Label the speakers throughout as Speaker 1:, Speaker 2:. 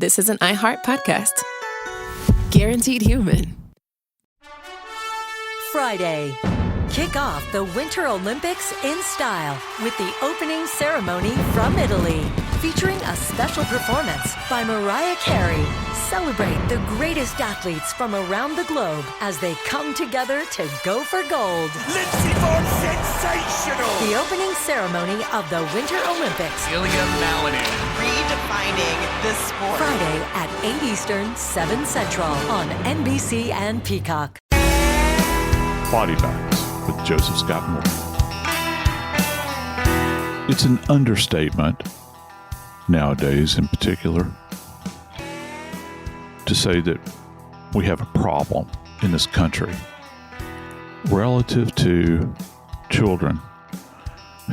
Speaker 1: this is an iHeart podcast. Guaranteed human.
Speaker 2: Friday. Kick off the Winter Olympics in style with the opening ceremony from Italy, featuring a special performance by Mariah Carey. Celebrate the greatest athletes from around the globe as they come together to go for gold.
Speaker 3: Lindsey Vonn, sensational!
Speaker 2: The opening ceremony of the Winter Olympics.
Speaker 3: Ilya Malinin. Redefining the sport.
Speaker 2: Friday at 8 Eastern, 7 Central on NBC and Peacock.
Speaker 4: Body Bags with Joseph Scott Moore. It's an understatement, nowadays in particular, to say that we have a problem in this country relative to children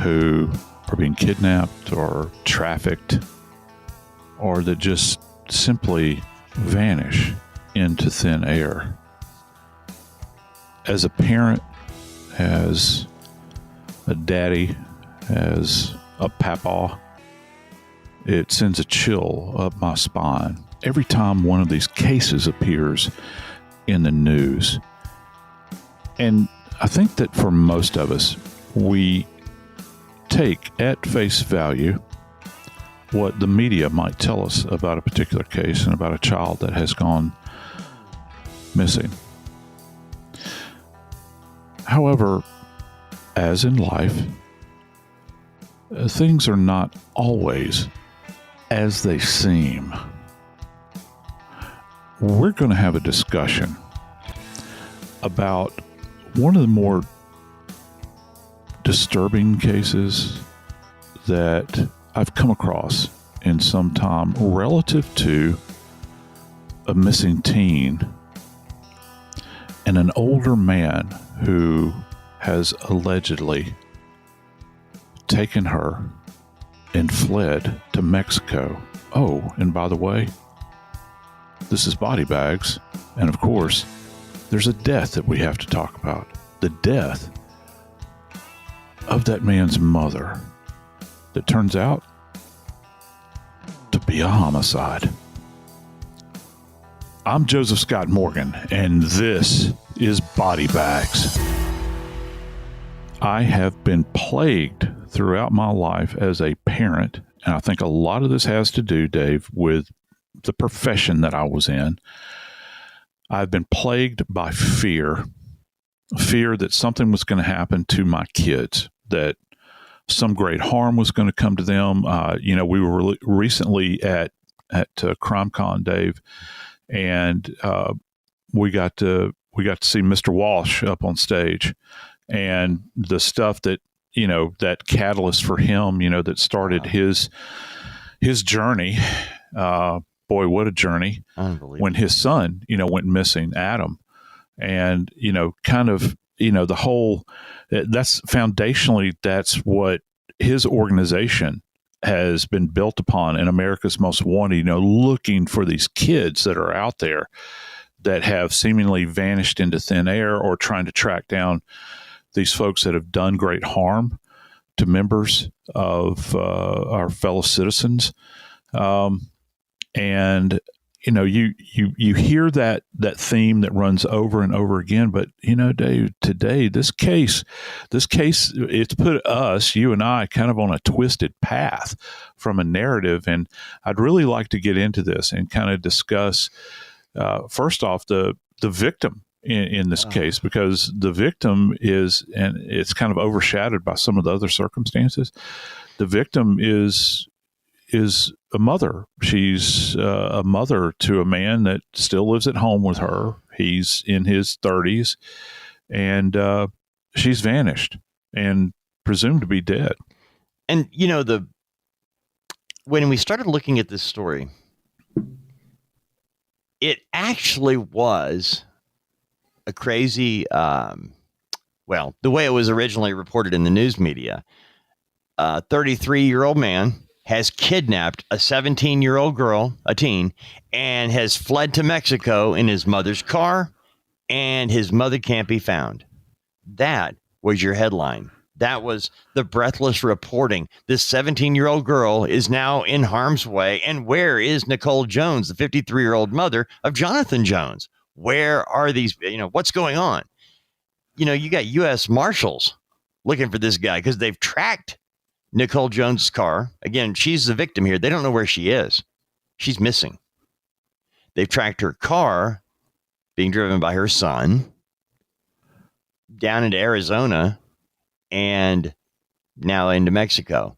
Speaker 4: who are being kidnapped or trafficked or that just simply vanish into thin air. As a parent, as a daddy, as a papa, it sends a chill up my spine every time one of these cases appears in the news. And I think that for most of us, we take at face value what the media might tell us about a particular case and about a child that has gone missing. However, as in life, things are not always as they seem. We're going to have a discussion about one of the more disturbing cases that I've come across in some time relative to a missing teen and an older man who has allegedly taken her and fled to Mexico. Oh, and by the way, this is Body Bags. And of course, there's a death that we have to talk about. The death of that man's mother that turns out to be a homicide. I'm Joseph Scott Morgan, and this is Body Bags. I have been plagued throughout my life as a parent, and I think a lot of this has to do, Dave, with the profession that I was in. I've been plagued by fear that something was going to happen to my kids, that some great harm was going to come to them. We were recently at CrimeCon, Dave, and we got to see Mr. Walsh up on stage, and the stuff that that catalyst for him, that started his journey. Boy, what a journey! When his son, went missing, Adam, and the whole. That's foundationally, that's what his organization has been built upon, in America's Most Wanted, looking for these kids that are out there that have seemingly vanished into thin air, or trying to track down these folks that have done great harm to members of our fellow citizens. And you hear that theme that runs over and over again. But Dave, today this case, it's put us, you and I, kind of on a twisted path from a narrative. And I'd really like to get into this and kind of discuss first off the victim in this case, because the victim is, and it's kind of overshadowed by some of the other circumstances. The victim is a mother. She's a mother to a man that still lives at home with her. He's in his 30s, and she's vanished and presumed to be dead.
Speaker 5: And when we started looking at this story, it actually was a crazy, the way it was originally reported in the news media. A 33-year-old man has kidnapped a 17-year-old girl, a teen, and has fled to Mexico in his mother's car, and his mother can't be found. That was your headline. That was the breathless reporting. This 17-year-old girl is now in harm's way. And where is Nicole Jones, the 53-year-old mother of Jonathon Jones? Where are these? What's going on? You got U.S. Marshals looking for this guy because they've tracked Nicole Jones' car. Again, she's the victim here. They don't know where she is. She's missing. They've tracked her car being driven by her son down into Arizona and now into Mexico.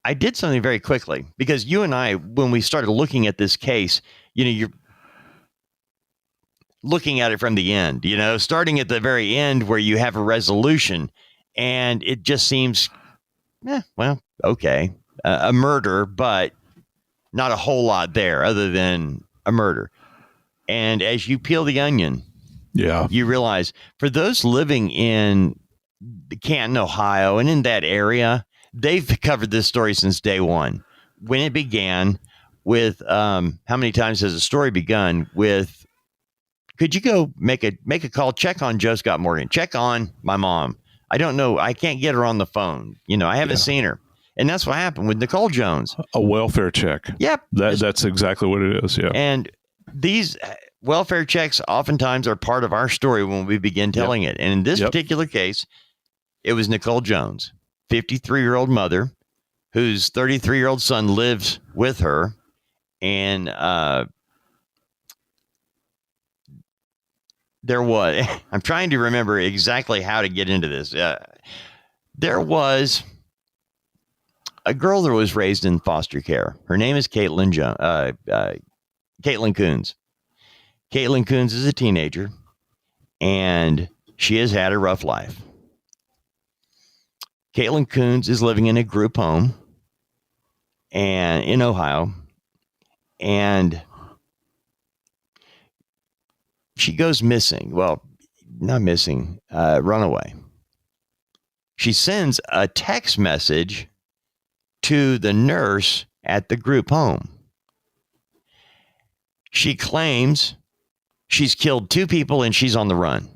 Speaker 5: I did something very quickly because you and I, when we started looking at this case, you're looking at it from the end, starting at the very end where you have a resolution, and it just seems, okay, a murder, but not a whole lot there other than a murder. And as you peel the onion, you realize for those living in Canton, Ohio, and in that area, they've covered this story since day one. When it began with, how many times has the story begun with, could you go make a call, check on Joe Scott Morgan, check on my mom. I don't know. I can't get her on the phone. I haven't seen her. And that's what happened with Nicole Jones.
Speaker 4: A welfare check.
Speaker 5: Yep.
Speaker 4: That's exactly what it is. Yeah.
Speaker 5: And these welfare checks oftentimes are part of our story when we begin telling it. And in this particular case, it was Nicole Jones, 53-year-old mother, whose 33-year-old son lives with her. And there was, I'm trying to remember exactly how to get into this. There was a girl that was raised in foster care. Her name is Kaitlyn Coones. Kaitlyn Coones is a teenager, and she has had a rough life. Kaitlyn Coones is living in a group home and in Ohio, and she goes missing. Well, not missing, runaway. She sends a text message to the nurse at the group home. She claims she's killed 2 people and she's on the run.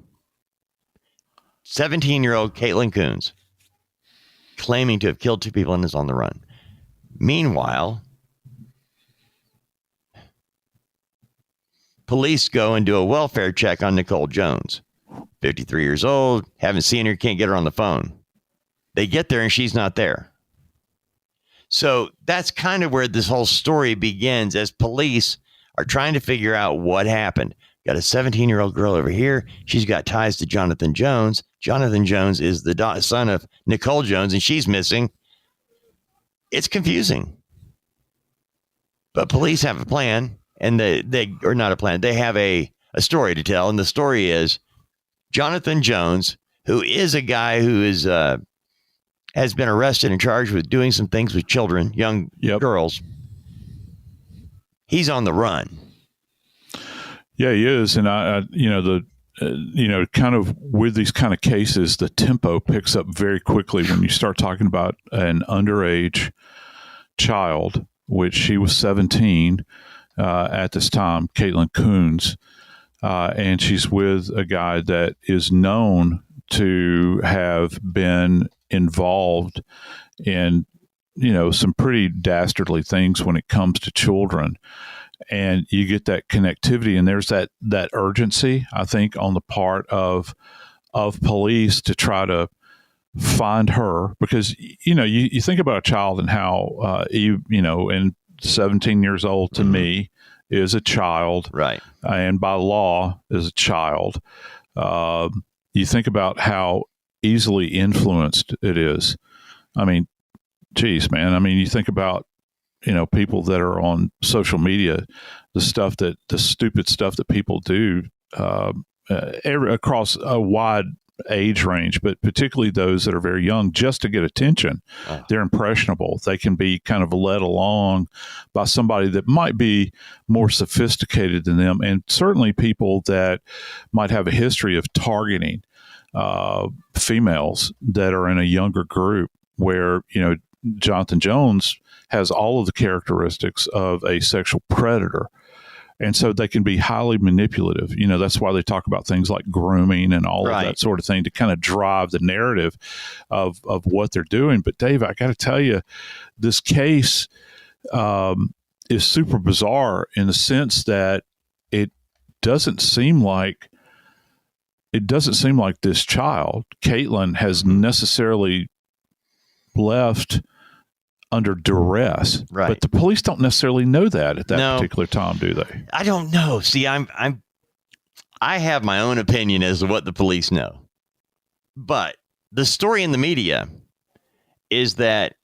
Speaker 5: 17-year-old Kaitlyn Coones claiming to have killed 2 people and is on the run. Meanwhile, police go and do a welfare check on Nicole Jones, 53 years old, haven't seen her, can't get her on the phone. They get there and she's not there. So that's kind of where this whole story begins, as police are trying to figure out what happened. Got a 17-year-old girl over here. She's got ties to Jonathon Jones. Jonathon Jones is the son of Nicole Jones, and she's missing. It's confusing. But police have a plan, and they are not a plan. They have a story to tell, and the story is Jonathon Jones, who is a guy who is has been arrested and charged with doing some things with children, young girls. He's on the run.
Speaker 4: Yeah, he is. And kind of with these kind of cases, the tempo picks up very quickly when you start talking about an underage child, which she was 17 at this time, Kaitlyn Coones. And she's with a guy that is known to have been involved in, some pretty dastardly things when it comes to children. And you get that connectivity, and there's that urgency, I think, on the part of police to try to find her, because you think about a child and how and 17 years old to me is a child, right? And by law is a child. You think about how easily influenced it is. I mean, geez, man. I mean, you think about people that are on social media, the stupid stuff that people do across a wide age range, but particularly those that are very young, just to get attention. They're impressionable. They can be kind of led along by somebody that might be more sophisticated than them, and certainly people that might have a history of targeting females that are in a younger group, where Jonathon Jones has all of the characteristics of a sexual predator. And so they can be highly manipulative. That's why they talk about things like grooming and all of that sort of thing to kind of drive the narrative of what they're doing. But Dave, I got to tell you, this case is super bizarre in the sense that it doesn't seem like this child, Kaitlyn, has necessarily left under duress.
Speaker 5: Right.
Speaker 4: But the police don't necessarily know that at that particular time, do they?
Speaker 5: I don't know. See, I have my own opinion as to what the police know. But the story in the media is that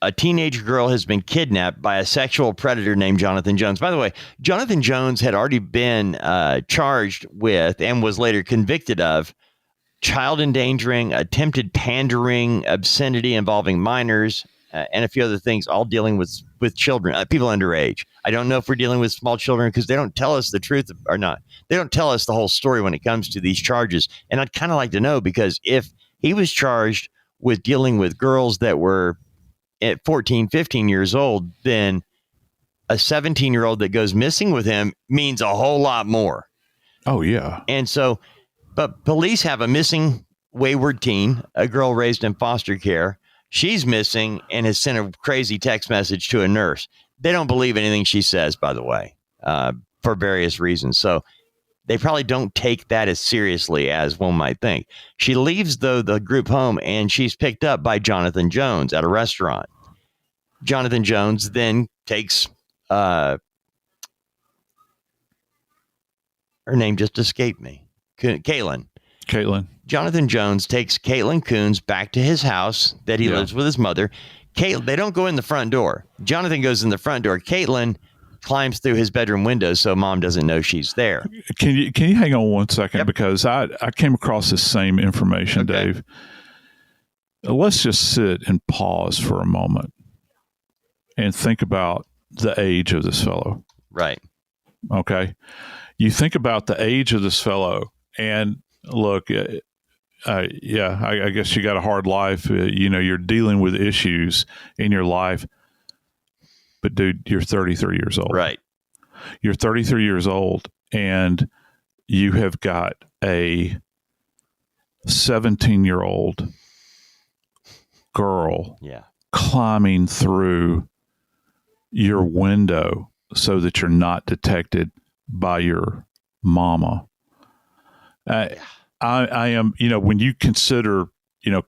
Speaker 5: a teenage girl has been kidnapped by a sexual predator named Jonathon Jones. By the way, Jonathon Jones had already been charged with and was later convicted of child endangering, attempted pandering, obscenity involving minors, and a few other things, all dealing with children, people underage. I don't know if we're dealing with small children because they don't tell us the truth or not. They don't tell us the whole story when it comes to these charges. And I'd kind of like to know, because if he was charged with dealing with girls that were at 14, 15 years old, then a 17-year-old that goes missing with him means a whole lot more.
Speaker 4: Oh, yeah.
Speaker 5: And so, but police have a missing wayward teen, a girl raised in foster care. She's missing and has sent a crazy text message to a nurse. They don't believe anything she says, by the way, for various reasons. So they probably don't take that as seriously as one might think. She leaves, though, the group home, and she's picked up by Jonathon Jones at a restaurant. Jonathon Jones then takes her name just escaped me. Kaitlyn. Jonathon Jones takes Kaitlyn Coones back to his house that he lives with his mother. They don't go in the front door. Jonathon goes in the front door. Kaitlyn climbs through his bedroom window so mom doesn't know she's there.
Speaker 4: Can you hang on one second? Because I came across this same information, Dave. Let's just sit and pause for a moment and think about the age of this fellow.
Speaker 5: Right.
Speaker 4: Okay. You think about the age of this fellow, and look, I guess you got a hard life. You're dealing with issues in your life. But, dude, you're 33 years old.
Speaker 5: Right.
Speaker 4: You're 33 years old, and you have got a 17-year-old girl climbing through your window so that you're not detected by your mama. I am, when you consider,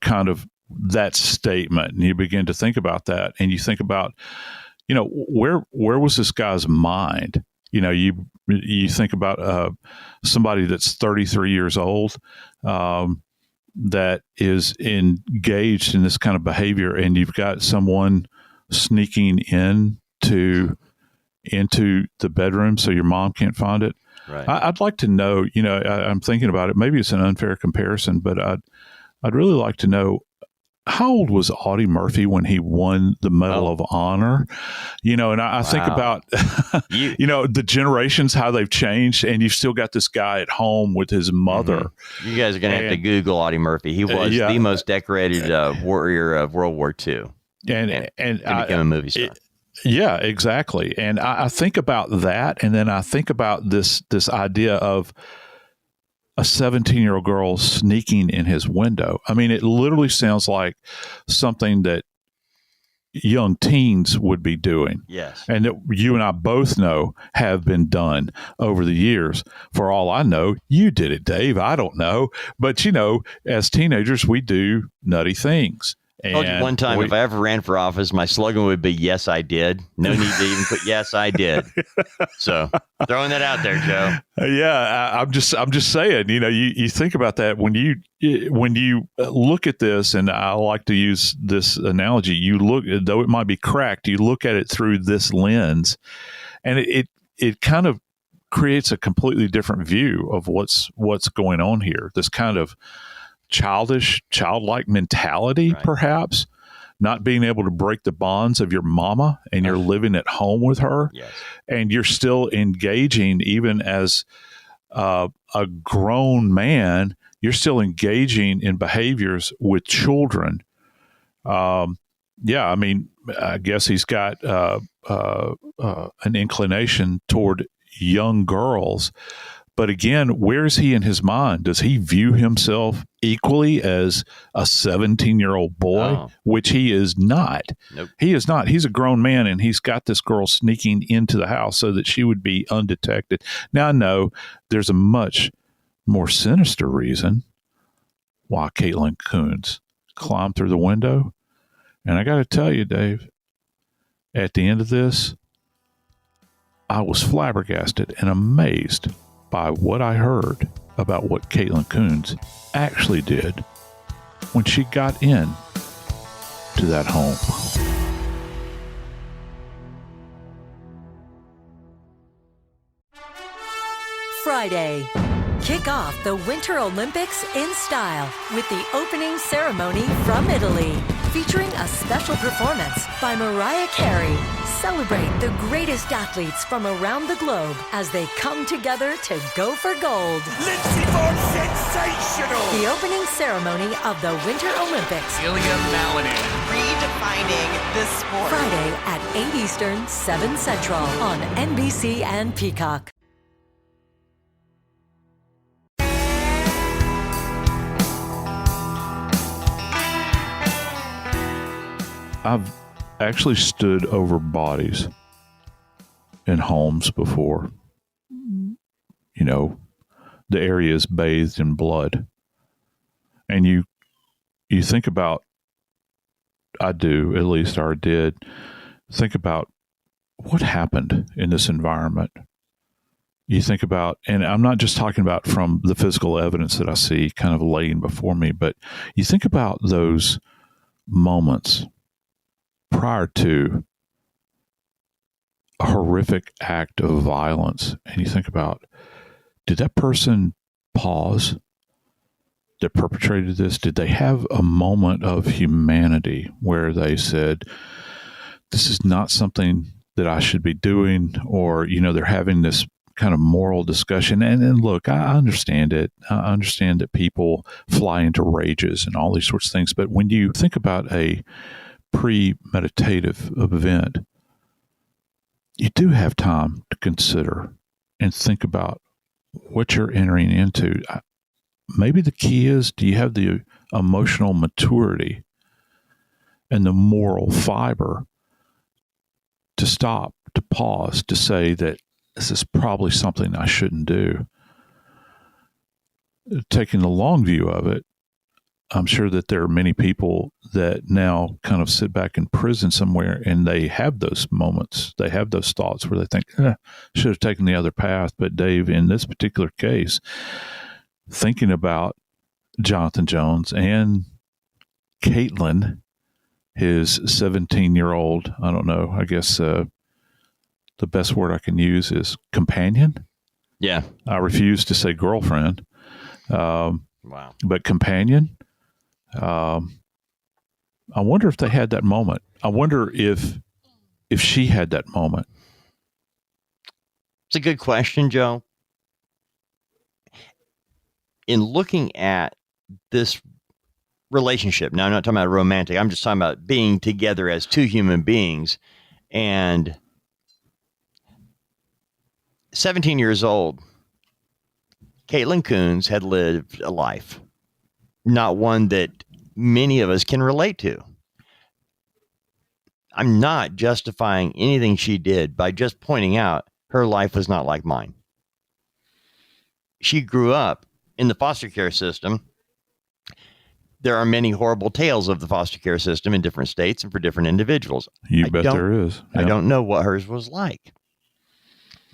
Speaker 4: kind of that statement, and you begin to think about that, and you think about, where was this guy's mind? You think about somebody that's 33 years old that is engaged in this kind of behavior, and you've got someone sneaking into the bedroom so your mom can't find it.
Speaker 5: Right.
Speaker 4: I'd like to know, I'm thinking about it. Maybe it's an unfair comparison, but I'd really like to know, how old was Audie Murphy when he won the Medal of Honor? And I think about, the generations, how they've changed, and you've still got this guy at home with his mother.
Speaker 5: Mm-hmm. You guys are going to have to Google Audie Murphy. He was the most decorated warrior of World War II. And he became a movie star.
Speaker 4: Yeah, exactly. And I think about that, and then I think about this idea of a 17-year-old girl sneaking in his window. I mean, it literally sounds like something that young teens would be doing.
Speaker 5: Yes.
Speaker 4: And that you and I both know have been done over the years. For all I know, you did it, Dave. I don't know. But, as teenagers, we do nutty things.
Speaker 5: I told you one time, if I ever ran for office, my slogan would be, "Yes, I did." No need to even put "Yes, I did." So throwing that out there, Joe.
Speaker 4: I'm just saying, you think about that when you look at this, and I like to use this analogy. You look, though it might be cracked, you look at it through this lens, and it kind of creates a completely different view of what's going on here. This kind of childlike mentality, perhaps, not being able to break the bonds of your mama, and you're living at home with her, and you're still engaging, even as a grown man, you're still engaging in behaviors with children. yeah, I mean, I guess he's got an inclination toward young girls. But again, where's he in his mind? Does he view himself equally as a 17-year-old boy,
Speaker 5: Oh.
Speaker 4: which he is not?
Speaker 5: Nope.
Speaker 4: He is not. He's a grown man, and he's got this girl sneaking into the house so that she would be undetected. Now, I know there's a much more sinister reason why Kaitlyn Coones climbed through the window. And I got to tell you, Dave, at the end of this, I was flabbergasted and amazed by what I heard about what Kaitlyn Coones actually did when she got in to that home.
Speaker 2: Friday. Kick off the Winter Olympics in style with the opening ceremony from Italy, featuring a special performance by Mariah Carey. Celebrate the greatest athletes from around the globe as they come together to go for gold.
Speaker 6: Lindsey Vonn, sensational!
Speaker 2: The opening ceremony of the Winter Olympics.
Speaker 6: Ilya Malinin.
Speaker 3: Redefining this sport.
Speaker 2: Friday at 8 Eastern, 7 Central on NBC and Peacock.
Speaker 4: I've actually stood over bodies in homes before. You know, the area is bathed in blood. And you think about, I do, at least, or did, think about what happened in this environment. You think about, and I'm not just talking about from the physical evidence that I see kind of laying before me, but you think about those moments prior to a horrific act of violence, and you think about, did that person pause that perpetrated this? Did they have a moment of humanity where they said, this is not something that I should be doing? Or, you know, they're having this kind of moral discussion. And look, I understand it. I understand that people fly into rages and all these sorts of things. But when you think about a premeditative event, you do have time to consider and think about what you're entering into. Maybe the key is, do you have the emotional maturity and the moral fiber to stop, to pause, to say that this is probably something I shouldn't do? Taking the long view of it, I'm sure that there are many people that now kind of sit back in prison somewhere and they have those moments. They have those thoughts where they think, should have taken the other path. But Dave, in this particular case, thinking about Jonathon Jones and Kaitlyn, his 17-year-old, I don't know, I guess the best word I can use is companion.
Speaker 5: Yeah.
Speaker 4: I refuse to say girlfriend.
Speaker 5: Wow.
Speaker 4: But companion. I wonder if they had that moment. I wonder if she had that moment.
Speaker 5: It's a good question, Joe. In looking at this relationship, now I'm not talking about romantic, I'm just talking about being together as two human beings. And 17 years old, Kaitlyn Coones had lived a life, not one that many of us can relate to. I'm not justifying anything she did by just pointing out her life was not like mine. She grew up in the foster care system. There are many horrible tales of the foster care system in different states and for different individuals.
Speaker 4: You bet there is.
Speaker 5: I
Speaker 4: Yeah.
Speaker 5: don't know what hers was like.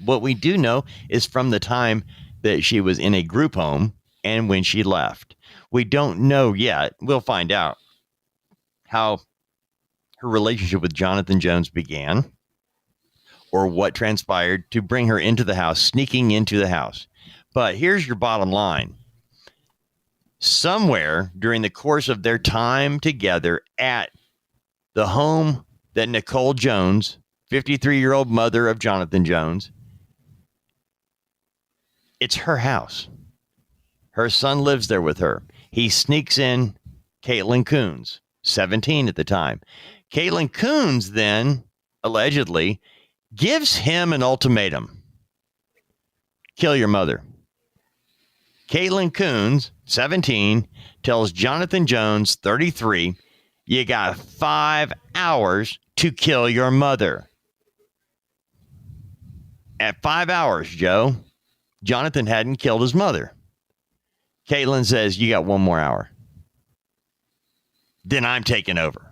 Speaker 5: What we do know is from the time that she was in a group home and when she left. We don't know yet. We'll find out how her relationship with Jonathon Jones began or what transpired to bring her into the house, sneaking into the house. But here's your bottom line. Somewhere during the course of their time together at the home that Nicole Jones, 53-year-old mother of Jonathon Jones, it's her house. Her son lives there with her. He sneaks in Kaitlyn Coones, 17 at the time. Kaitlyn Coones then allegedly gives him an ultimatum. Kill your mother. Kaitlyn Coones, 17, tells Jonathon Jones, 33, you got 5 hours to kill your mother. At 5 hours, Joe, Jonathon hadn't killed his mother. Kaitlyn says, you got 1 more hour. Then I'm taking over.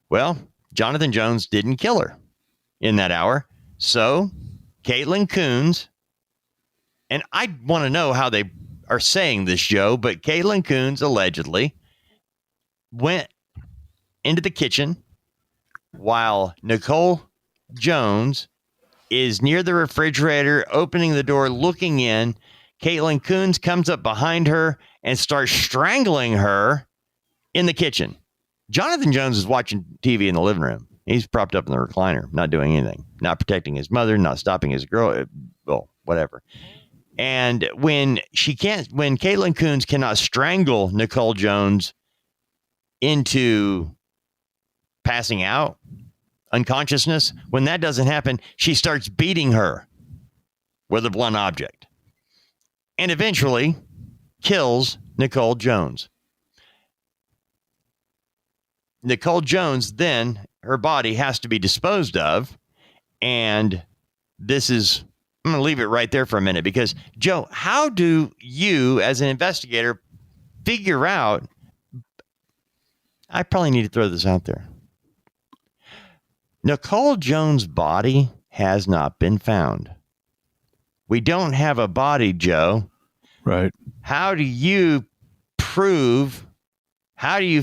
Speaker 5: Well, Jonathon Jones didn't kill her in that hour. So Kaitlyn Coones, and I want to know how they are saying this, Joe, but Kaitlyn Coones allegedly went into the kitchen while Nicole Jones is near the refrigerator, opening the door, looking in. Kaitlyn Coones comes up behind her and starts strangling her in the kitchen. Jonathon Jones is watching TV in the living room. He's propped up in the recliner, not doing anything, not protecting his mother, not stopping his girl, well, whatever. And when Kaitlyn Coones cannot strangle Nicole Jones into passing out, unconsciousness, when that doesn't happen, she starts beating her with a blunt object and eventually kills Nicole Jones. Nicole Jones, then her body has to be disposed of. And this is, I'm going to leave it right there for a minute because, Joe, how do you as an investigator figure out, I probably need to throw this out there. Nicole Jones' body has not been found. We don't have a body, Joe.
Speaker 4: Right.
Speaker 5: How do you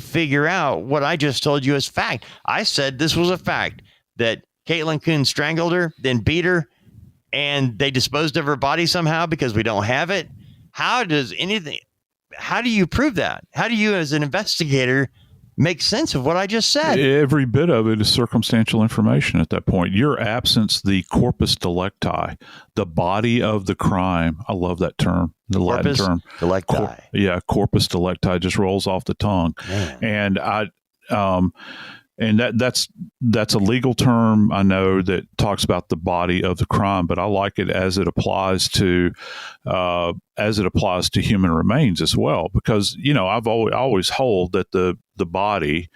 Speaker 5: figure out what I just told you is fact? I said this was a fact, that Kaitlyn Coones strangled her, then beat her, and they disposed of her body somehow because we don't have it. How do you prove that? How do you, as an investigator, make sense of what I just said?
Speaker 4: Every bit of it is circumstantial information at that point. Your absence, the corpus delicti, the body of the crime. I love that term, the
Speaker 5: Corpus
Speaker 4: Latin term.
Speaker 5: delicti.
Speaker 4: Corpus delicti just rolls off the tongue. Man. And that's a legal term, I know, that talks about the body of the crime, but I like it as it applies to human remains as well, because I've always hold that the body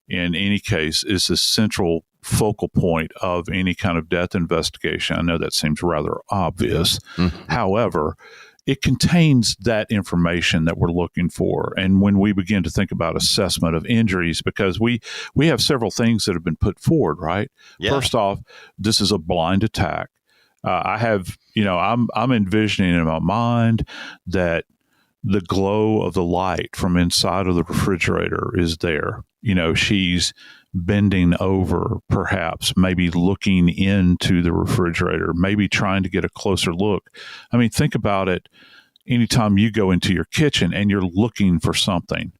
Speaker 4: in any case is the central focal point of any kind of death investigation. I know that seems rather obvious. Mm-hmm. However, it contains that information that we're looking for. And when we begin to think about assessment of injuries, because we have several things that have been put forward, right? Yeah. First off, this is a blind attack. I'm envisioning in my mind that the glow of the light from inside of the refrigerator is there. She's bending over, perhaps, maybe looking into the refrigerator, maybe trying to get a closer look. I mean, think about it. Anytime you go into your kitchen and you're looking for something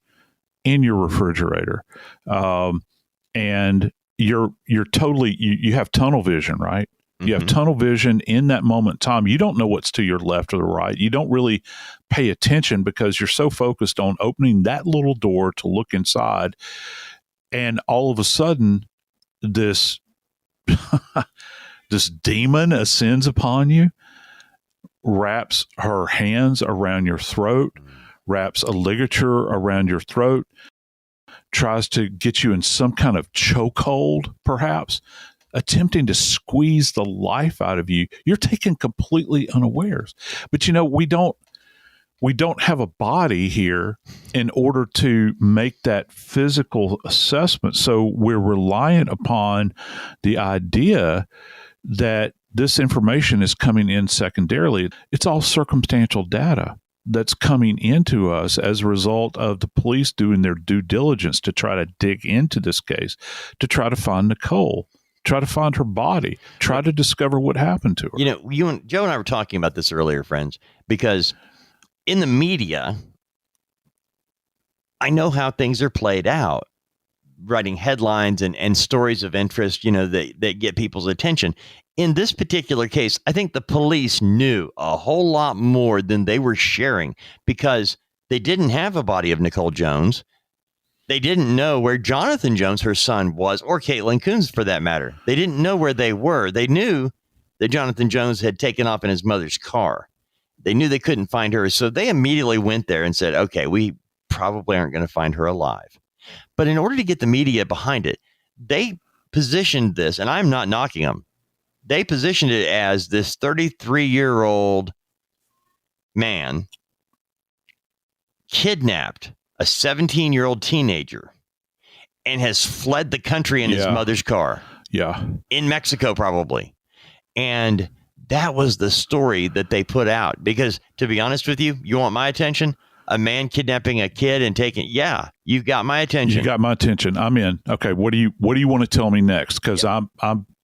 Speaker 4: in your refrigerator, and you're totally, you have tunnel vision, right? Mm-hmm. You have tunnel vision in that moment in time. You don't know what's to your left or the right. You don't really pay attention because you're so focused on opening that little door to look inside. And all of a sudden, this demon ascends upon you, wraps her hands around your throat, wraps a ligature around your throat, tries to get you in some kind of chokehold, perhaps, attempting to squeeze the life out of you. You're taken completely unawares. But we don't have a body here in order to make that physical assessment. So we're reliant upon the idea that this information is coming in secondarily. It's all circumstantial data that's coming into us as a result of the police doing their due diligence to try to dig into this case, to try to find Nicole, try to find her body, try to discover what happened to her.
Speaker 5: You and Joe and I were talking about this earlier, friends, because in the media, I know how things are played out, writing headlines and stories of interest, that get people's attention. In this particular case, I think the police knew a whole lot more than they were sharing because they didn't have a body of Nicole Jones. They didn't know where Jonathon Jones, her son, was, or Kaitlyn Coones for that matter. They didn't know where they were. They knew that Jonathon Jones had taken off in his mother's car. They knew they couldn't find her. So they immediately went there and said, okay, we probably aren't going to find her alive. But in order to get the media behind it, they positioned this, and I'm not knocking them. They positioned it as this 33-year-old man kidnapped a 17-year-old teenager and has fled the country in his mother's car.
Speaker 4: Yeah.
Speaker 5: In Mexico, probably. And that was the story that they put out. Because to be honest with you, you want my attention? A man kidnapping a kid and taking, you've got my attention.
Speaker 4: You got my attention. I'm in. Okay. What do you want to tell me next? Because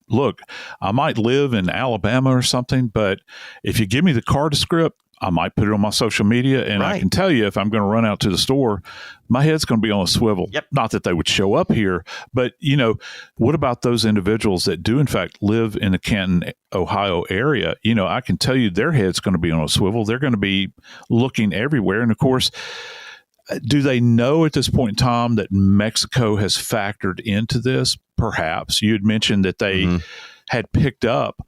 Speaker 4: look, I might live in Alabama or something, but if you give me the car script, I might put it on my social media, and I can tell you if I'm going to run out to the store, my head's going to be on a swivel.
Speaker 5: Yep.
Speaker 4: Not that they would show up here, but, what about those individuals that do, in fact, live in the Canton, Ohio area? I can tell you their head's going to be on a swivel. They're going to be looking everywhere. And, of course, do they know at this point in time that Mexico has factored into this? Perhaps. You had mentioned that they had picked up,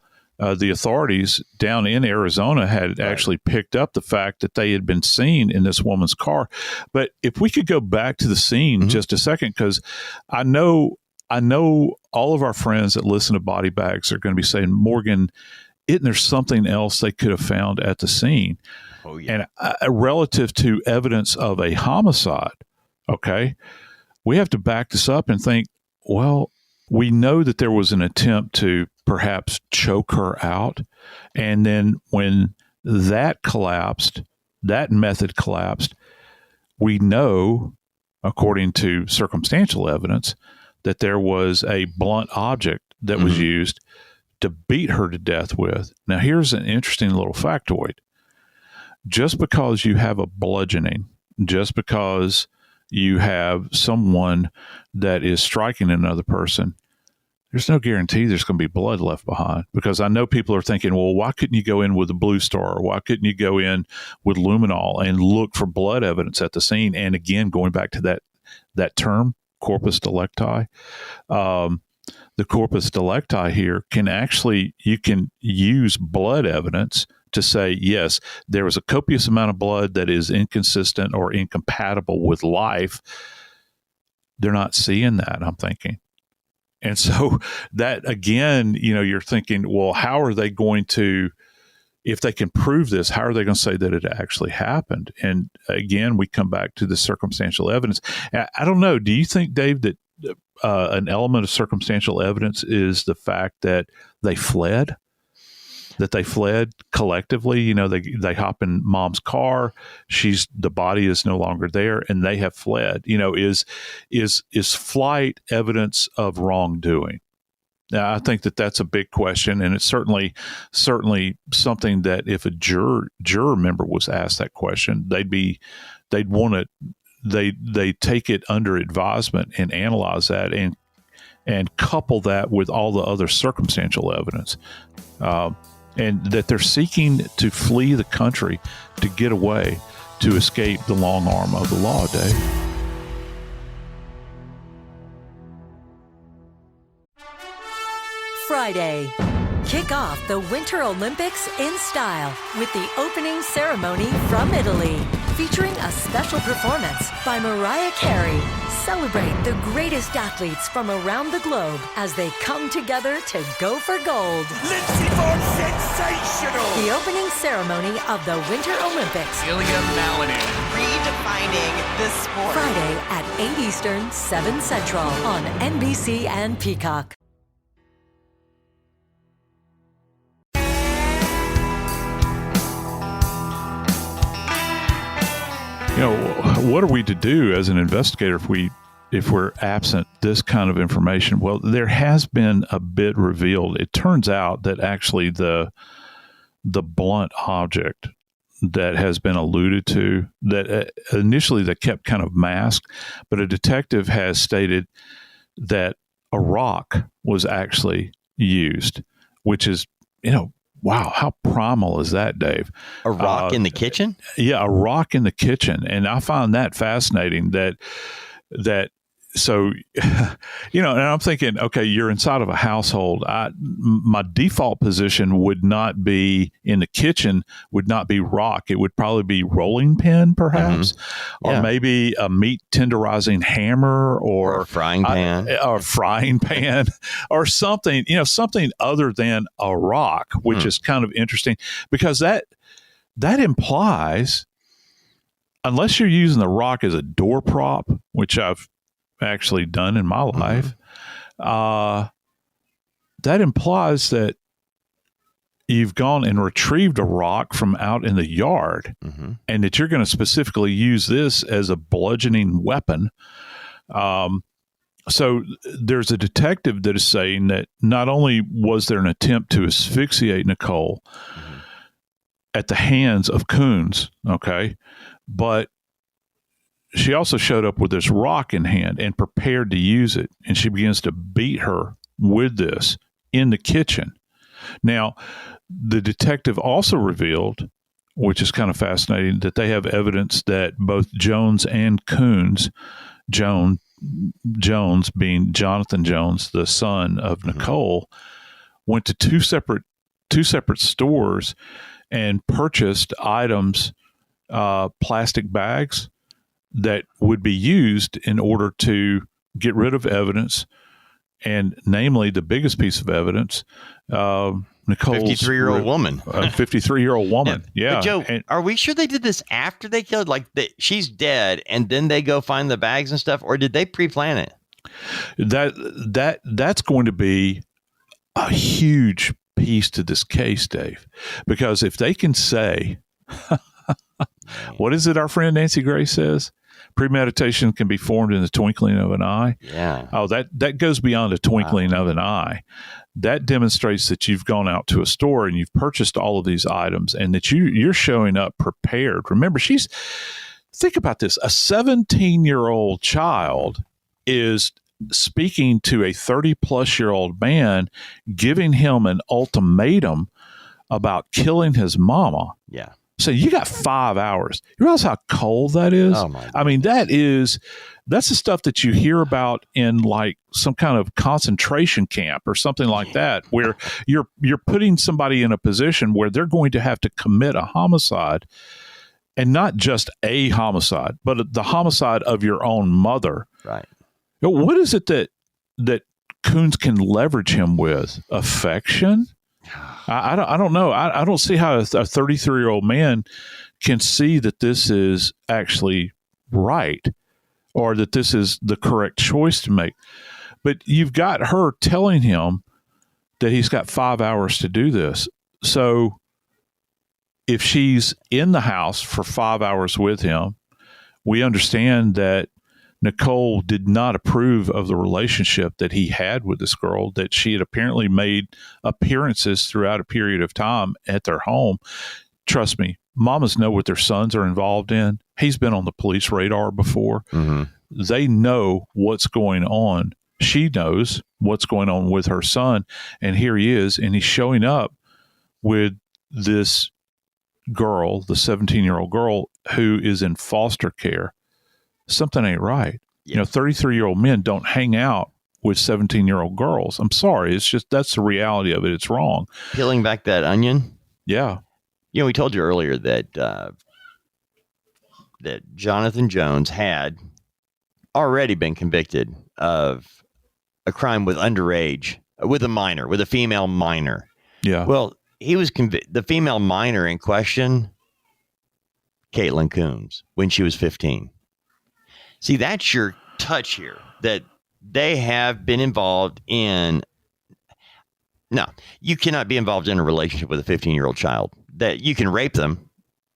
Speaker 4: the authorities down in Arizona had actually picked up the fact that they had been seen in this woman's car. But if we could go back to the scene just a second, because I know all of our friends that listen to Body Bags are going to be saying, Morgan, isn't there something else they could have found at the scene?
Speaker 5: Oh, yeah.
Speaker 4: And relative to evidence of a homicide, okay, we have to back this up and think, well, we know that there was an attempt to perhaps choke her out. And then when that collapsed, that method collapsed, we know, according to circumstantial evidence, that there was a blunt object that was used to beat her to death with. Now, here's an interesting little factoid. Just because you have a bludgeoning, just because you have someone that is striking another person, there's no guarantee there's going to be blood left behind. Because I know people are thinking, well, why couldn't you go in with a Blue Star? Or why couldn't you go in with luminol and look for blood evidence at the scene? And again, going back to that term, corpus delicti, the corpus delicti here you can use blood evidence to say, yes, there was a copious amount of blood that is inconsistent or incompatible with life. They're not seeing that, I'm thinking. And so that, again, you're thinking, well, how are they going to, if they can prove this, how are they going to say that it actually happened? And again, we come back to the circumstantial evidence. I don't know. Do you think, Dave, that an element of circumstantial evidence is the fact that they fled? That they fled collectively? They hop in mom's car. The body is no longer there, and they have fled. Is flight evidence of wrongdoing? Now, I think that's a big question, and it's certainly something that if a juror member was asked that question, they'd want it. They take it under advisement and analyze that and couple that with all the other circumstantial evidence. And that they're seeking to flee the country to get away, to escape the long arm of the law, Dave.
Speaker 2: Friday. Kick off the Winter Olympics in style with the opening ceremony from Italy, featuring a special performance by Mariah Carey. Celebrate the greatest athletes from around the globe as they come together to go for gold.
Speaker 6: Lindsey Vonn, sensational!
Speaker 2: The opening ceremony of the Winter Olympics.
Speaker 6: Ilya Malinin.
Speaker 3: Redefining the sport.
Speaker 2: Friday at 8 Eastern, 7 Central on NBC and Peacock.
Speaker 4: What are we to do as an investigator if we're absent this kind of information? Well, there has been a bit revealed. It turns out that actually the blunt object that has been alluded to, that initially they kept kind of masked, but a detective has stated that a rock was actually used, which is, wow, how primal is that, Dave?
Speaker 5: A rock in the kitchen?
Speaker 4: Yeah, a rock in the kitchen. And I find that fascinating that So, and I'm thinking, okay, you're inside of a household. My default position would not be in the kitchen, would not be rock. It would probably be rolling pin, perhaps, or maybe a meat tenderizing hammer, or
Speaker 5: a frying pan,
Speaker 4: or something, something other than a rock, which is kind of interesting because that implies, unless you're using the rock as a door prop, which I've actually done in my life, that implies that you've gone and retrieved a rock from out in the yard, and that you're going to specifically use this as a bludgeoning weapon. So there's a detective that is saying that not only was there an attempt to asphyxiate Nicole at the hands of Coones, but she also showed up with this rock in hand and prepared to use it. And she begins to beat her with this in the kitchen. Now, the detective also revealed, which is kind of fascinating, that they have evidence that both Jones and Coones, Jones being Jonathon Jones, the son of Nicole, went to two separate stores and purchased items, plastic bags, that would be used in order to get rid of evidence, and namely the biggest piece of evidence, Nicole's
Speaker 5: 53-year-old woman.
Speaker 4: A 53-year-old woman. Yeah.
Speaker 5: But Joe, are we sure they did this after they killed? Like, she's dead, and then they go find the bags and stuff, or did they pre-plan it?
Speaker 4: That's going to be a huge piece to this case, Dave, because if they can say, what is it our friend Nancy Grace says? Premeditation can be formed in the twinkling of an eye.
Speaker 5: Yeah.
Speaker 4: Oh, that goes beyond a twinkling of an eye. That demonstrates that you've gone out to a store and you've purchased all of these items, and that you're showing up prepared. Remember, think about this. A 17-year-old child is speaking to a 30-plus-year-old man, giving him an ultimatum about killing his mama.
Speaker 5: Yeah.
Speaker 4: So you got 5 hours. You realize how cold that is?
Speaker 5: Oh my God.
Speaker 4: I mean, that's the stuff that you hear about in like some kind of concentration camp or something like that, where you're putting somebody in a position where they're going to have to commit a homicide, and not just a homicide, but the homicide of your own mother.
Speaker 5: Right.
Speaker 4: What is it that Coones can leverage him with? Affection? I don't know. I don't see how a 33-year-old man can see that this is actually right, or that this is the correct choice to make. But you've got her telling him that he's got 5 hours to do this. So if she's in the house for 5 hours with him, we understand that Nicole did not approve of the relationship that he had with this girl, that she had apparently made appearances throughout a period of time at their home. Trust me, mamas know what their sons are involved in. He's been on the police radar before. They know what's going on. She knows what's going on with her son. And here he is, and he's showing up with this girl, the 17-year-old girl, who is in foster care. Something ain't right. Yeah. 33-year-old men don't hang out with 17-year-old girls. I'm sorry. It's just, that's the reality of it. It's wrong.
Speaker 5: Peeling back that onion.
Speaker 4: Yeah.
Speaker 5: We told you earlier that that Jonathon Jones had already been convicted of a crime with underage, with a female minor.
Speaker 4: Yeah.
Speaker 5: Well, he was the female minor in question, Kaitlyn Coones, when she was 15. See, that's your touch here, that they have been involved in. No, you cannot be involved in a relationship with a 15-year-old child. That you can rape them,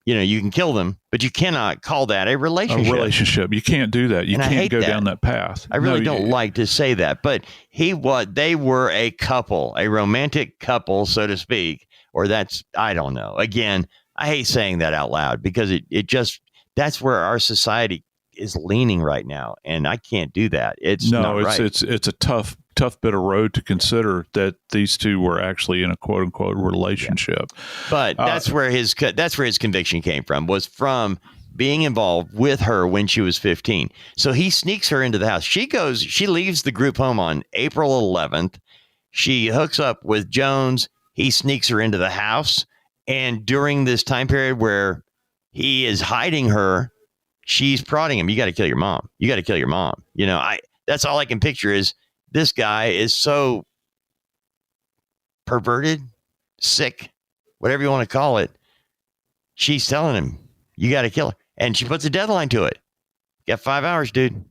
Speaker 5: you can kill them, but you cannot call that a relationship. You
Speaker 4: can't do that. You can't go down that path.
Speaker 5: I really don't like to say that, but they were a couple, a romantic couple, so to speak, or I don't know. Again, I hate saying that out loud because it just, that's where our society is leaning right now, and I can't do that. It's not right.
Speaker 4: It's a tough bit of road to consider that these two were actually in a quote unquote relationship.
Speaker 5: Yeah. But that's where his conviction came from, was from being involved with her when she was 15. So he sneaks her into the house. She leaves the group home on April 11th. She hooks up with Jones. He sneaks her into the house. And during this time period where he is hiding her, she's prodding him. You got to kill your mom. You got to kill your mom. That's all I can picture is this guy is so perverted, sick, whatever you want to call it. She's telling him, you got to kill her. And she puts a deadline to it. You got 5 hours, dude.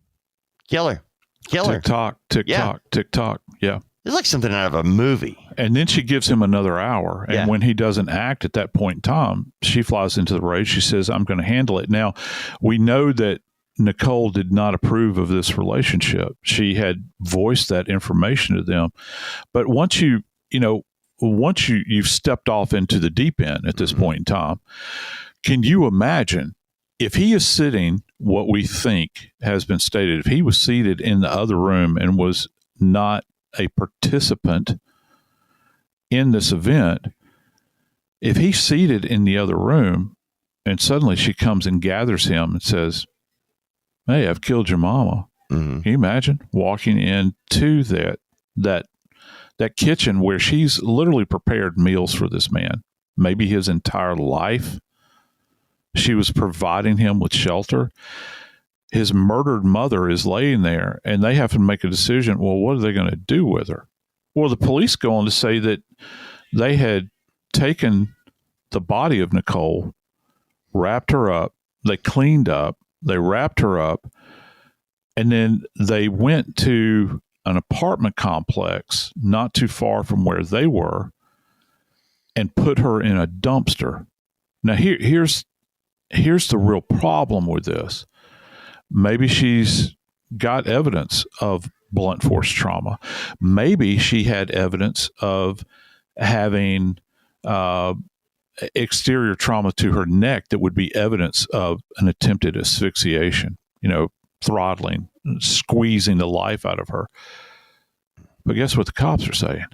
Speaker 5: Kill her. Kill her.
Speaker 4: Tick tock. Yeah.
Speaker 5: It's like something out of a movie.
Speaker 4: And then she gives him another hour. And when he doesn't act at that point in time, she flies into the rage. She says, I'm going to handle it. Now, we know that Nicole did not approve of this relationship. She had voiced that information to them. But once you've stepped off into the deep end at this point in time, can you imagine if he is sitting, what we think has been stated, if he was seated in the other room and was not a participant in this event, if he's seated in the other room and suddenly she comes and gathers him and says, hey, I've killed your mama. Mm-hmm. Can you imagine walking into that kitchen where she's literally prepared meals for this man, maybe his entire life? She was providing him with shelter. His murdered mother is laying there, and they have to make a decision. Well, what are they going to do with her? Well, the police go on to say that they had taken the body of Nicole, wrapped her up, they cleaned up, they wrapped her up, and then they went to an apartment complex not too far from where they were and put her in a dumpster. Now, here's the real problem with this. Maybe she's got evidence of blunt force trauma. Maybe she had evidence of having exterior trauma to her neck that would be evidence of an attempted asphyxiation, throttling, squeezing the life out of her. But guess what the cops are saying?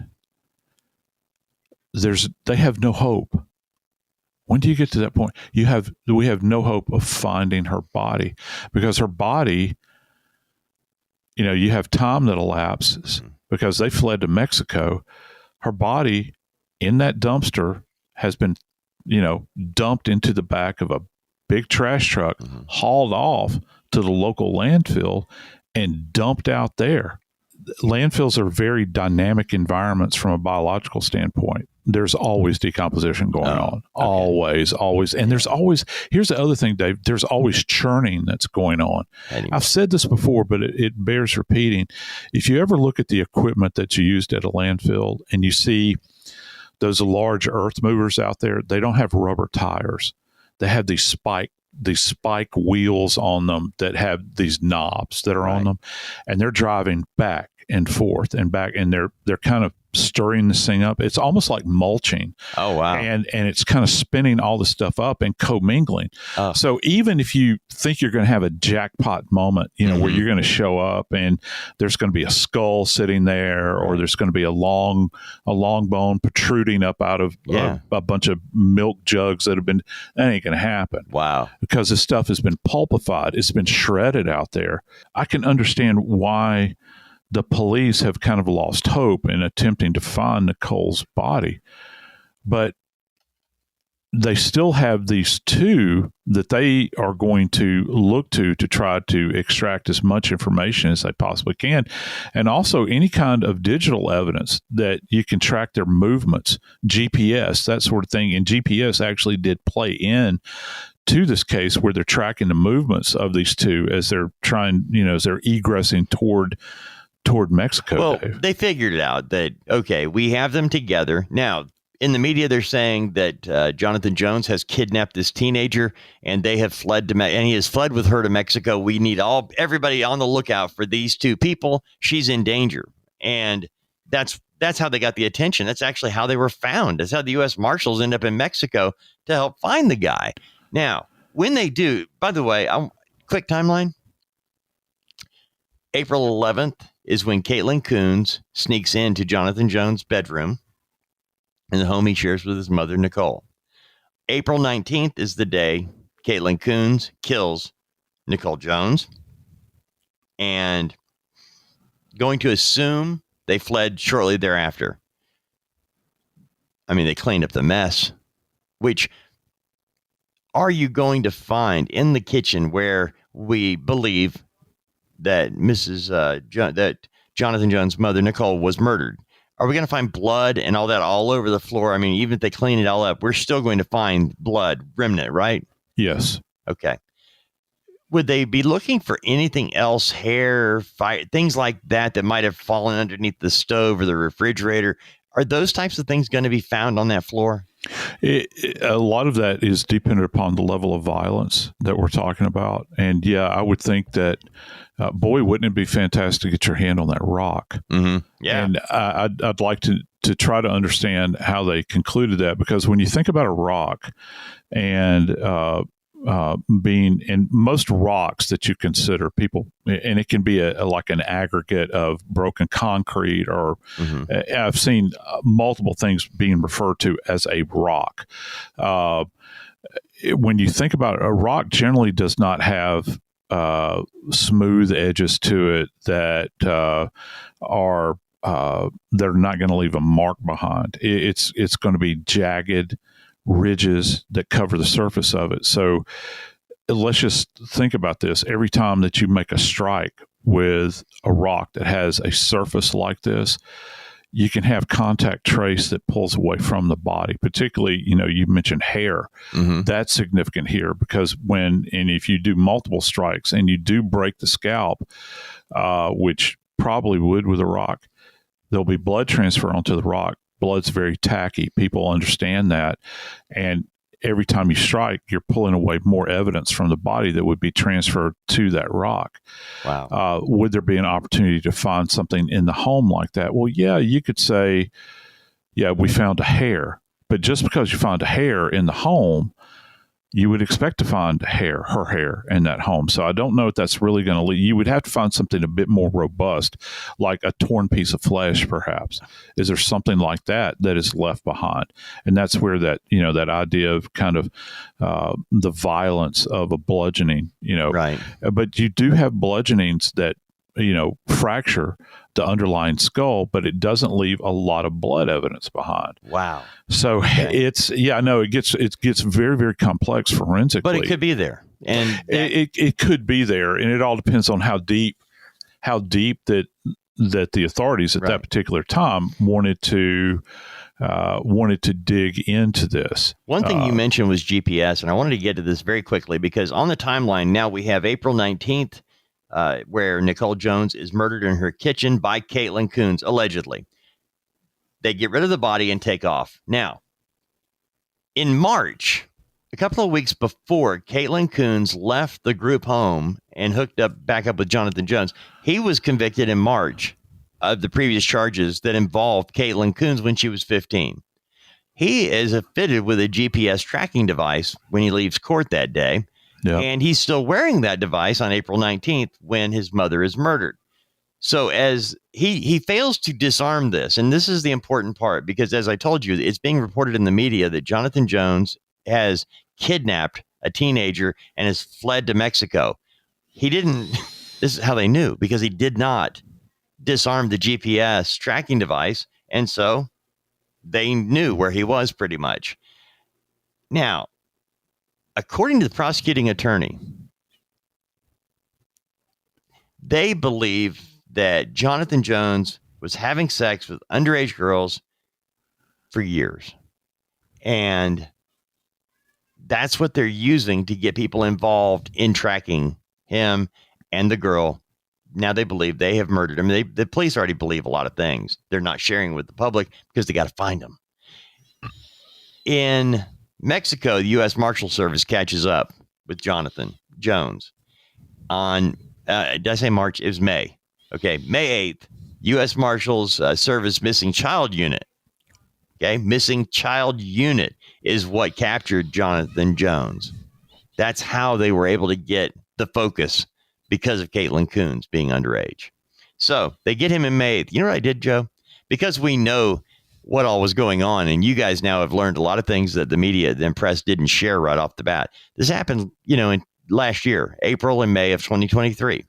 Speaker 4: They have no hope. When do you get to that point? We have no hope of finding her body, because her body, you have time that elapses because they fled to Mexico. Her body in that dumpster has been, dumped into the back of a big trash truck, hauled off to the local landfill and dumped out there. Landfills are very dynamic environments from a biological standpoint. There's always decomposition going on. Okay. Always. And here's the other thing, Dave, there's always churning that's going on. Anyway. I've said this before, but it bears repeating. If you ever look at the equipment that's used at a landfill and you see those large earth movers out there, they don't have rubber tires. They have these spike wheels on them that have these knobs that are on them, and they're driving back and forth and back, and they're kind of stirring this thing up. It's almost like mulching. Oh, wow. And it's kind of spinning all the stuff up and commingling. So even if you think you're going to have a jackpot moment, where you're going to show up and there's going to be a skull sitting there, or there's going to be a long bone protruding up out of a bunch of milk jugs that ain't going to happen. Wow. Because this stuff has been pulpified. It's been shredded out there. I can understand why the police have kind of lost hope in attempting to find Nicole's body, but they still have these two that they are going to look to try to extract as much information as they possibly can. And also any kind of digital evidence that you can track their movements, GPS, that sort of thing. And GPS actually did play in to this case where they're tracking the movements of these two as they're trying, as they're egressing toward Mexico.
Speaker 5: Well,
Speaker 4: Dave.
Speaker 5: They figured it out that, okay, we have them together. Now, in the media, they're saying that Jonathon Jones has kidnapped this teenager and they have fled and he has fled with her to Mexico. We need everybody on the lookout for these two people. She's in danger. And that's how they got the attention. That's actually how they were found. That's how the U.S. Marshals end up in Mexico to help find the guy. Now, when they do, by the way, quick timeline. April 11th is when Kaitlyn Coones sneaks into Jonathon Jones' bedroom in the home he shares with his mother, Nicole. April 19th is the day Kaitlyn Coones kills Nicole Jones, and going to assume they fled shortly thereafter. I mean, they cleaned up the mess, which are you going to find in the kitchen where we believe that that Jonathon Jones' mother, Nicole, was murdered? Are we going to find blood and all that all over the floor? I mean, even if they clean it all up, we're still going to find blood remnant, right?
Speaker 4: Yes.
Speaker 5: Okay. Would they be looking for anything else, hair, fire, things like that might have fallen underneath the stove or the refrigerator? Are those types of things going to be found on that floor?
Speaker 4: A lot of that is dependent upon the level of violence that we're talking about. And yeah, I would think that, boy, wouldn't it be fantastic to get your hand on that rock?
Speaker 5: Mm-hmm. Yeah.
Speaker 4: And I'd like to try to understand how they concluded that, because when you think about a rock and being in most rocks that you consider, people, and it can be like an aggregate of broken concrete, or I've seen multiple things being referred to as a rock. When you think about it, a rock generally does not have smooth edges to it that are they're not going to leave a mark behind. It's going to be jagged ridges that cover the surface of it. So let's just think about this. Every time that you make a strike with a rock that has a surface like this, you can have contact trace that pulls away from the body. Particularly, you mentioned hair. Mm-hmm. That's significant here, because if you do multiple strikes and you do break the scalp, which probably would with a rock, there'll be blood transfer onto the rock. Blood's very tacky. People understand that. And every time you strike, you're pulling away more evidence from the body that would be transferred to that rock.
Speaker 5: Wow.
Speaker 4: Would there be an opportunity to find something in the home like that? Well, yeah, you could say, yeah, we found a hair. But just because you found a hair in the home, you would expect to find her hair in that home. So I don't know if that's really going to lead. You would have to find something a bit more robust, like a torn piece of flesh, perhaps. Is there something like that is left behind? And that's where that, that idea of kind of the violence of a bludgeoning,
Speaker 5: Right.
Speaker 4: But you do have bludgeonings that, fracture the underlying skull, but it doesn't leave a lot of blood evidence behind.
Speaker 5: Wow.
Speaker 4: So it gets very, very complex forensically.
Speaker 5: But it could be there. And
Speaker 4: it could be there. And it all depends on how deep that the authorities at that particular time wanted to dig into this.
Speaker 5: One thing you mentioned was GPS, and I wanted to get to this very quickly, because on the timeline now we have April 19th, where Nicole Jones is murdered in her kitchen by Kaitlyn Coones, allegedly. They get rid of the body and take off. Now, in March, a couple of weeks before Kaitlyn Coones left the group home and hooked back up with Jonathon Jones, he was convicted in March of the previous charges that involved Kaitlyn Coones when she was 15. He is fitted with a GPS tracking device when he leaves court that day. Yep. And he's still wearing that device on April 19th when his mother is murdered. So as he fails to disarm this, and this is the important part, because as I told you, it's being reported in the media that Jonathon Jones has kidnapped a teenager and has fled to Mexico. This is how they knew, because he did not disarm the GPS tracking device. And so they knew where he was pretty much. Now, according to the prosecuting attorney, they believe that Jonathon Jones was having sex with underage girls for years. And that's what they're using to get people involved in tracking him and the girl. Now they believe they have murdered him. The police already believe a lot of things. They're not sharing with the public because they got to find him. In Mexico, the U.S. Marshal Service catches up with Jonathon Jones on, did I say March? It was May. Okay, May 8th, U.S. Marshals Service Missing Child Unit. Okay, Missing Child Unit is what captured Jonathon Jones. That's how they were able to get the focus, because of Kaitlyn Coones being underage. So they get him in May 8th. You know what I did, Joe? Because we know what all was going on. And you guys now have learned a lot of things that the media and press didn't share right off the bat. This happened, in last year, April and May of 2023.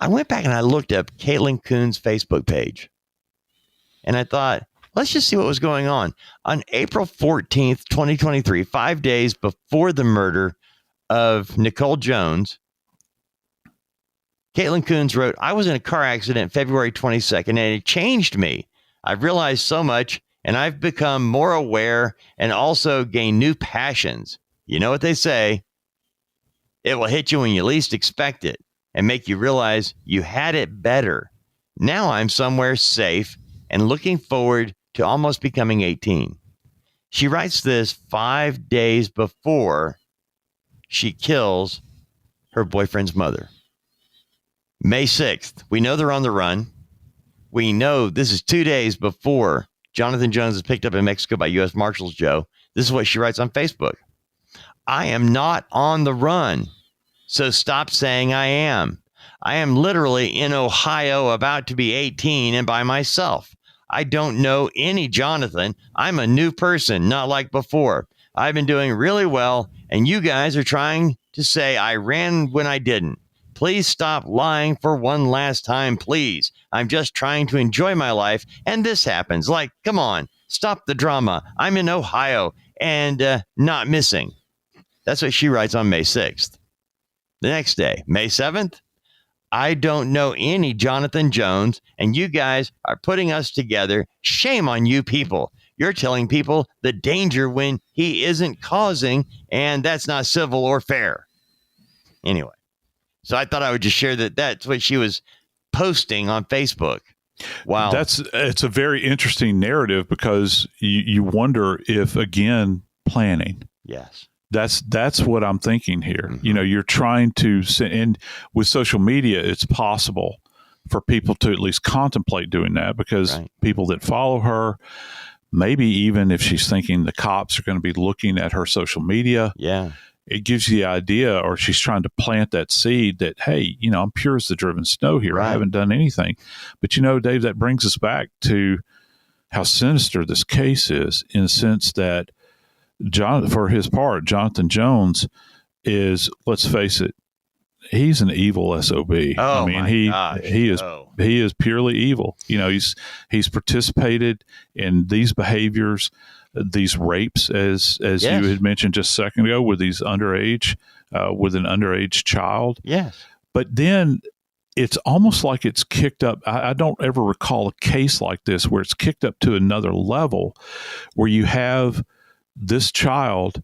Speaker 5: I went back and I looked up Kaitlyn Coones' Facebook page. And I thought, let's just see what was going on. On April 14th, 2023, 5 days before the murder of Nicole Jones, Kaitlyn Coones wrote, I was in a car accident February 22nd, and it changed me. I've realized so much, and I've become more aware and also gained new passions. You know what they say? It will hit you when you least expect it and make you realize you had it better. Now I'm somewhere safe and looking forward to almost becoming 18. She writes this 5 days before she kills her boyfriend's mother. May 6th, we know they're on the run. We know this is 2 days before Jonathon Jones is picked up in Mexico by U.S. Marshals, Joe. This is what she writes on Facebook. I am not on the run, so stop saying I am. I am literally in Ohio about to be 18 and by myself. I don't know any Jonathon. I'm a new person, not like before. I've been doing really well, and you guys are trying to say I ran when I didn't. Please stop lying for one last time, please. I'm just trying to enjoy my life, and this happens. Like, come on, stop the drama. I'm in Ohio and not missing. That's what she writes on May 6th. The next day, May 7th, I don't know any Jonathon Jones, and you guys are putting us together. Shame on you people. You're telling people the danger when he isn't causing, and that's not civil or fair. Anyway, so I thought I would just share that that's what she was posting on Facebook. Wow.
Speaker 4: It's a very interesting narrative because you wonder if, again, planning.
Speaker 5: Yes.
Speaker 4: That's what I'm thinking here.
Speaker 5: Mm-hmm.
Speaker 4: You're trying to, and with social media, it's possible for people to at least contemplate doing that because people that follow her, maybe even if she's thinking the cops are going to be looking at her social media, it gives you the idea, or she's trying to plant that seed that, hey, I'm pure as the driven snow here. I haven't done anything. But, Dave, that brings us back to how sinister this case is in the sense that for his part, Jonathon Jones is, let's face it, he's an evil SOB.
Speaker 5: Oh,
Speaker 4: he is purely evil. He's participated in these behaviors, these rapes, as you had mentioned just a second ago, with these underage, with an underage child.
Speaker 5: Yes.
Speaker 4: But then it's almost like it's kicked up. I don't ever recall a case like this where it's kicked up to another level where you have this child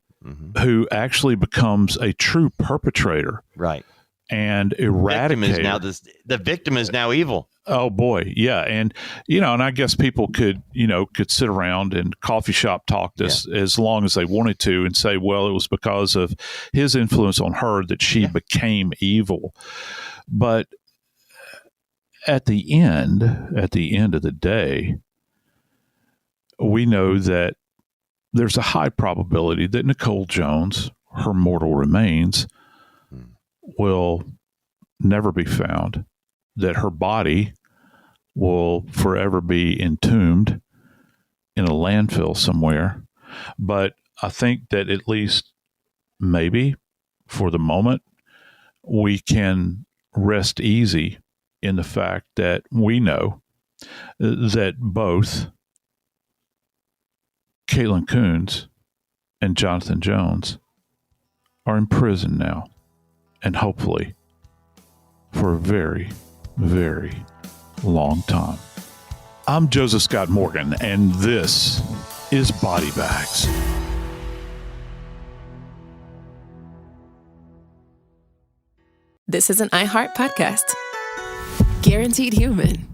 Speaker 4: who actually becomes a true perpetrator.
Speaker 5: Right.
Speaker 4: And eradicated.
Speaker 5: The victim is now evil.
Speaker 4: Oh boy. Yeah. And, and I guess people could sit around and coffee shop talk this as long as they wanted to and say, well, it was because of his influence on her that she became evil. But at the end of the day, we know that there's a high probability that Nicole Jones, her mortal remains, will never be found, that her body will forever be entombed in a landfill somewhere. But I think that at least maybe for the moment, we can rest easy in the fact that we know that both Kaitlyn Coones and Jonathon Jones are in prison now, and hopefully for a very, very long time. I'm Joseph Scott Morgan, and this is Body Bags.
Speaker 1: This is an iHeart podcast. Guaranteed human.